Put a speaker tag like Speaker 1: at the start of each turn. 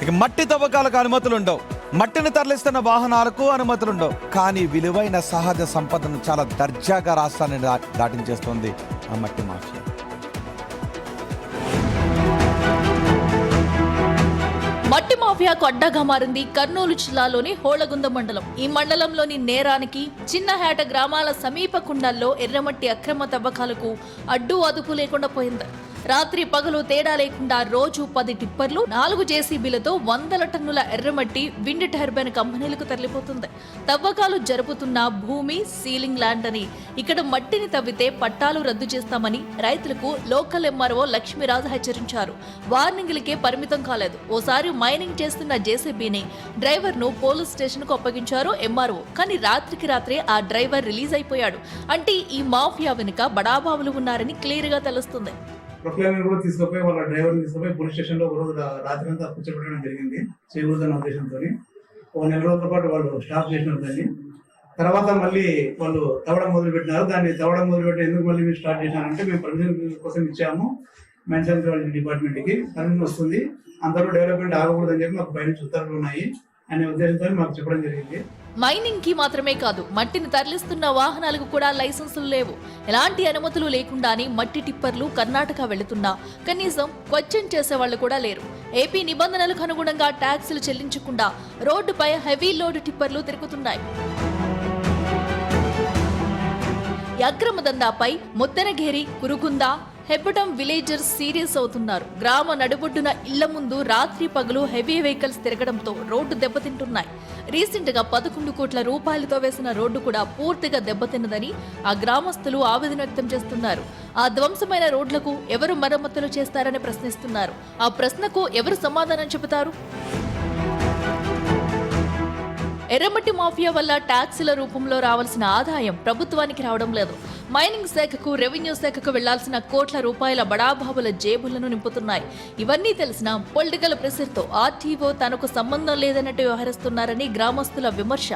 Speaker 1: ఇక మట్టి తవ్వకాలకు అనుమతులు ఉండవు, మట్టిని తరలిస్తున్న వాహనాలకు అనుమతులు ఉండవు. కానీ విలువైన సహజ సంపదను చాలా దర్జాగా రాష్ట్రాన్ని దాటించేస్తోంది ఆ మట్టి మాఫియా.
Speaker 2: మట్టి మాఫియాకు అడ్డాగా మారింది కర్నూలు జిల్లాలోని హోళగుంద మండలం. ఈ మండలంలోని నేరానికి, చిన్నహేట గ్రామాల సమీప కుండాల్లో ఎర్రమట్టి అక్రమ తవ్వకాలకు అడ్డు అదుపు లేకుండా పోయింది. రాత్రి పగలు తేడా లేకుండా రోజు 10 టిప్పర్లు, 4 జేసీబీలతో 100 టన్నుల ఎర్రమట్టి విండ్ టర్బైన్ కంపెనీలకు తరలిపోతుంది. తవ్వకాలు జరుపుతున్న భూమి సీలింగ్ ల్యాండ్ అని, ఇక్కడ మట్టిని తవ్వితే పట్టాలు రద్దు చేస్తామని రైతులకు లోకల్ ఎంఆర్ఓ లక్ష్మీరాజు హెచ్చరించారు. వార్నింగ్లకే పరిమితం కాలేదు. ఓసారి మైనింగ్ చేస్తున్న జేసీబీని డ్రైవర్ను పోలీస్ స్టేషన్కు అప్పగించారు ఎంఆర్ఓ. కానీ రాత్రికి రాత్రే ఆ డ్రైవర్ రిలీజ్ అయిపోయాడు. అంటే ఈ మాఫియా వెనుక బడాబాబులు ఉన్నారని క్లియర్ గా తెలుస్తుంది.
Speaker 3: ప్రొక్లైనర్ కూడా తీసుకుపోయి వాళ్ళ డ్రైవర్ని తీసుకుపోయి పోలీస్ స్టేషన్ లో ఒక రోజు రాత్రి అంతా కూర్చోబెట్టడం జరిగింది చేయకూడదన్న ఉద్దేశంతో. ఒక 4 రోజుల పాటు వాళ్ళు స్టాప్ చేసినారు దాన్ని. తర్వాత మళ్ళీ వాళ్ళు తవ్వడం మొదలుపెట్టినారు. దాన్ని తవ్వడం మొదలుపెట్టి ఎందుకు మళ్ళీ మేము స్టార్ట్ చేసినారంటే మేము పర్మిషన్ కోసం ఇచ్చాము మ్యాన్యుఫ్యాక్చరింగ్ డిపార్ట్మెంట్కి, పర్మిషన్ వస్తుంది, అందరూ డెవలప్మెంట్ ఆగకూడదని చెప్పి మాకు పైన ఉత్తర్వులు ఉన్నాయి అనే ఉద్దేశంతో మాకు చెప్పడం జరిగింది.
Speaker 2: మైనింగ్ కి మాత్రమే కాదు, మట్టిని తరలిస్తున్న వాహనాలకు కూడా లైసెన్సులు లేవు. ఎలాంటి అనుమతులు లేకుండానే మట్టి టిప్పర్లు కర్ణాటక వెళుతున్నా కనీసం క్వశ్చన్ చేసేవాళ్లు కూడా లేరు. ఏపీ నిబంధనలకు అనుగుణంగా ట్యాక్సులు చెల్లించకుండా రోడ్డుపై హెవీ లోడ్ టిప్పర్లు తిరుగుతున్నాయి. ఈ అక్రమ దందాపై ముత్తనగిరి, కురుగుంద, హెబ్బటం విలేజర్స్ సీరియస్ అవుతున్నారు. గ్రామ నడుబొడ్డున ఇళ్ల ముందు రాత్రి పగలు హెవీ వెహికల్స్ తిరగడంతో రోడ్డు దెబ్బతింటున్నాయి. రీసెంట్ గా 11 కోట్ల రూపాయలతో వేసిన రోడ్డు కూడా పూర్తిగా దెబ్బతిన్నదని ఆ గ్రామస్తులు ఆవేదన వ్యక్తం చేస్తున్నారు. ఆ ధ్వంసమైన రోడ్లకు ఎవరు మరమ్మతులు చేస్తారని ప్రశ్నిస్తున్నారు. ఆ ప్రశ్నకు ఎవరు సమాధానం చెబుతారు? ఎర్రమట్టి మాఫియా వల్ల ట్యాక్సుల రూపంలో రావాల్సిన ఆదాయం ప్రభుత్వానికి రావడం లేదు. మైనింగ్ శాఖకు, రెవెన్యూ శాఖకు వెళ్లాల్సిన కోట్ల రూపాయల బడాబాబుల జేబులను నింపుతున్నాయి. ఇవన్నీ తెలిసినా పొలిటికల్ ప్రెషర్తో ఆర్టీఓ తనకు సంబంధం లేదన్నట్టు వ్యవహరిస్తున్నారని గ్రామస్తుల విమర్శ.